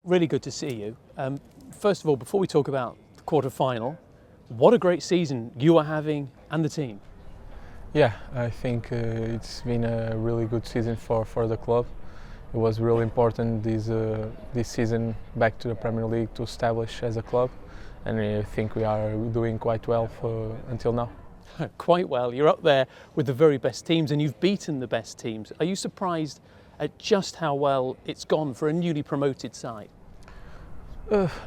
Really good to see you. First of all, before we talk about the quarter-final, what a great season you are having and the team. Yeah, I think it's been a really good season for the club. It was really important this season back to the Premier League to establish as a club, and I think we are doing quite well until now. Quite well. You're up there with the very best teams and you've beaten the best teams. Are you surprised at just how well it's gone for a newly promoted side?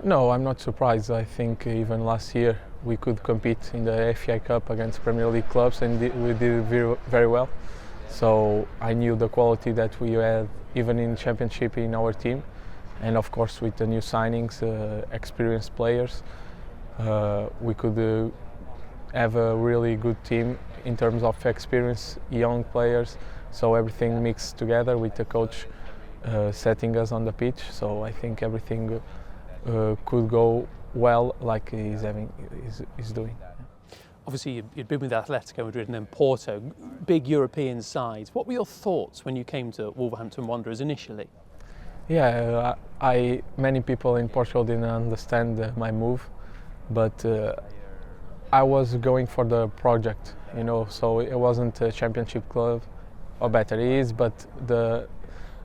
No, I'm not surprised. I think even last year we could compete in the FA Cup against Premier League clubs and we did very, very well. So I knew the quality that we had even in Championship in our team, and of course with the new signings, experienced players, we could have a really good team in terms of experience, young players. So everything mixed together with the coach setting us on the pitch. So I think everything could go well like he's doing. Obviously, you'd been with Atletico Madrid and then Porto, big European sides. What were your thoughts when you came to Wolverhampton Wanderers initially? Yeah, many people in Portugal didn't understand my move, but I was going for the project, so it wasn't a championship club, or better it is, but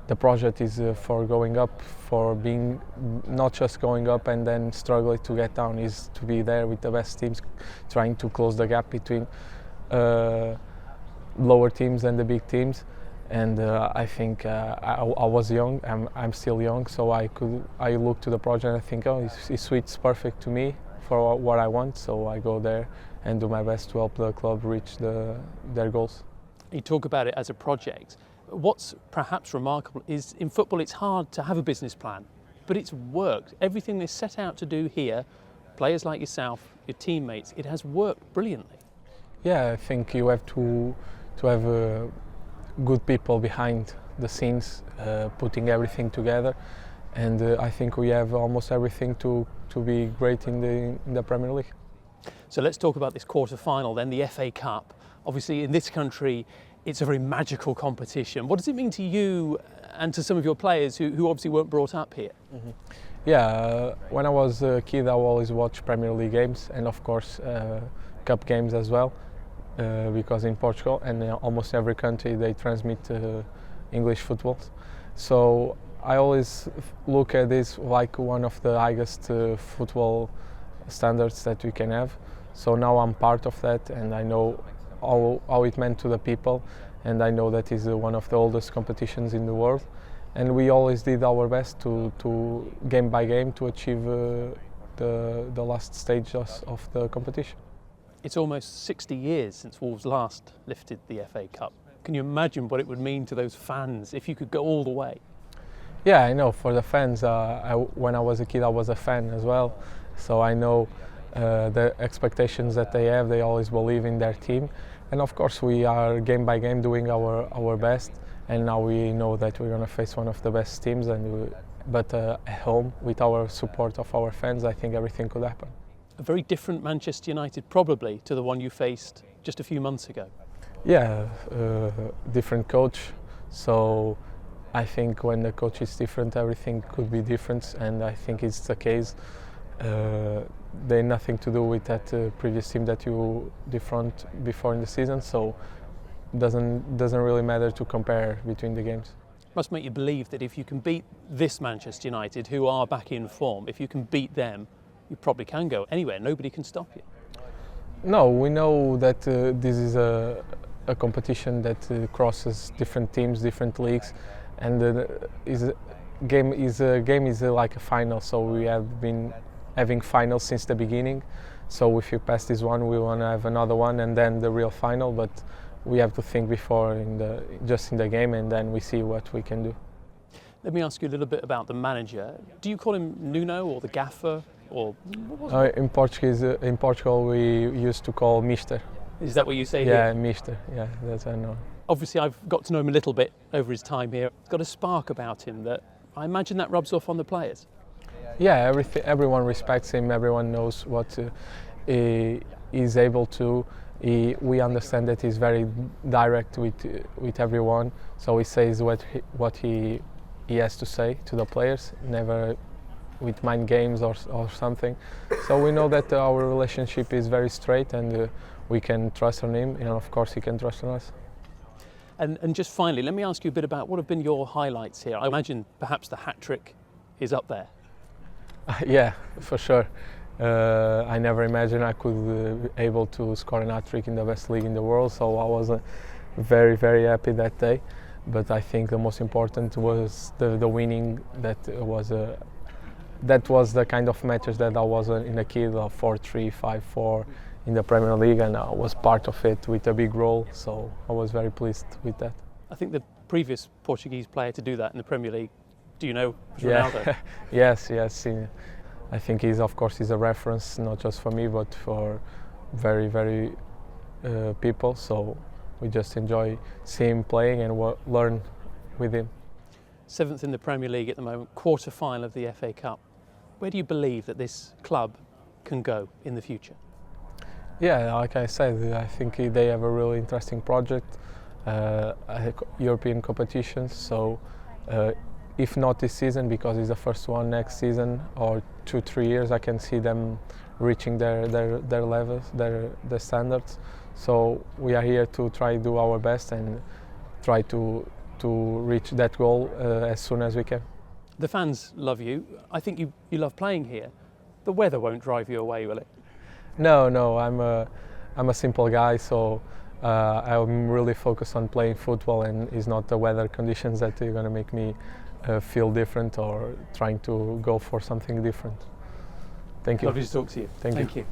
the project is for going up, for being not just going up and then struggling to get down, is to be there with the best teams, trying to close the gap between lower teams and the big teams. And I think I was young, I'm still young, so I look to the project and I think, oh, it suits perfect to me for what I want, so I go there and do my best to help the club reach their goals. You talk about it as a project. What's perhaps remarkable is in football it's hard to have a business plan, but it's worked. Everything they set out to do here, players like yourself, your teammates, it has worked brilliantly. Yeah, I think you have to have good people behind the scenes, putting everything together, and I think we have almost everything to be great in the Premier League. So let's talk about this quarter-final then, the FA Cup. Obviously in this country it's a very magical competition. What does it mean to you and to some of your players who obviously weren't brought up here? Mm-hmm. Yeah, when I was a kid I always watched Premier League games and of course cup games as well, because in Portugal and almost every country they transmit English football. So I always look at this like one of the highest football standards that we can have. So now I'm part of that and I know how it meant to the people, and I know that is one of the oldest competitions in the world, and we always did our best to game by game to achieve the last stages of the competition. It's almost 60 years since Wolves last lifted the FA Cup. Can you imagine what it would mean to those fans if you could go all the way? Yeah, I know. For the fans, when I was a kid I was a fan as well, so I know the expectations that they have. They always believe in their team, and of course we are game by game doing our best, and now we know that we're going to face one of the best teams, but at home with our support of our fans I think everything could happen. A very different Manchester United probably to the one you faced just a few months ago. Yeah, different coach, so I think when the coach is different everything could be different, and I think it's the case. They had nothing to do with that previous team that you defront before in the season, so doesn't really matter to compare between the games. Must make you believe that if you can beat this Manchester United, who are back in form, if you can beat them, you probably can go anywhere. Nobody can stop you. No, we know that this is a competition that crosses different teams, different leagues, and a game is like a final. So we have been having finals since the beginning. So if you pass this one, we want to have another one, and then the real final. But we have to think before just in the game, and then we see what we can do. Let me ask you a little bit about the manager. Do you call him Nuno or the gaffer, or in Portugal we used to call Mister. Is that what you say yeah, here? Mister. Yeah, that's I know. Obviously, I've got to know him a little bit over his time here. He's got a spark about him that I imagine that rubs off on the players. Yeah, everyone respects him. Everyone knows what he is able to. We understand that he's very direct with everyone. So he says what he has to say to the players. Never with mind games or something. So we know that our relationship is very straight, and we can trust on him, and of course he can trust on us. And just finally, let me ask you a bit about what have been your highlights here. I imagine perhaps the hat-trick is up there. Yeah, for sure. I never imagined I could be able to score an hat-trick in the best league in the world, so I was very, very happy that day. But I think the most important was the winning. That was the kind of matches that I was in a kid of 4-3, 5-4 in the Premier League, and I was part of it with a big role, so I was very pleased with that. I think the previous Portuguese player to do that in the Premier League, do you know, was Ronaldo? Yeah. yes. I think he's a reference, not just for me, but for very people. So we just enjoy seeing him playing and learn with him. 7th in the Premier League at the moment, quarter-final of the FA Cup. Where do you believe that this club can go in the future? Yeah, like I said, I think they have a really interesting project, European competitions. So if not this season, because it's the first one, next season or 2-3 years, I can see them reaching their levels, their standards. So we are here to try to do our best and try to reach that goal as soon as we can. The fans love you. I think you love playing here. The weather won't drive you away, will it? No. I'm a simple guy, so I'm really focused on playing football, and it's not the weather conditions that are going to make me feel different or trying to go for something different. Thank you. Lovely to talk to you. Thank you. You.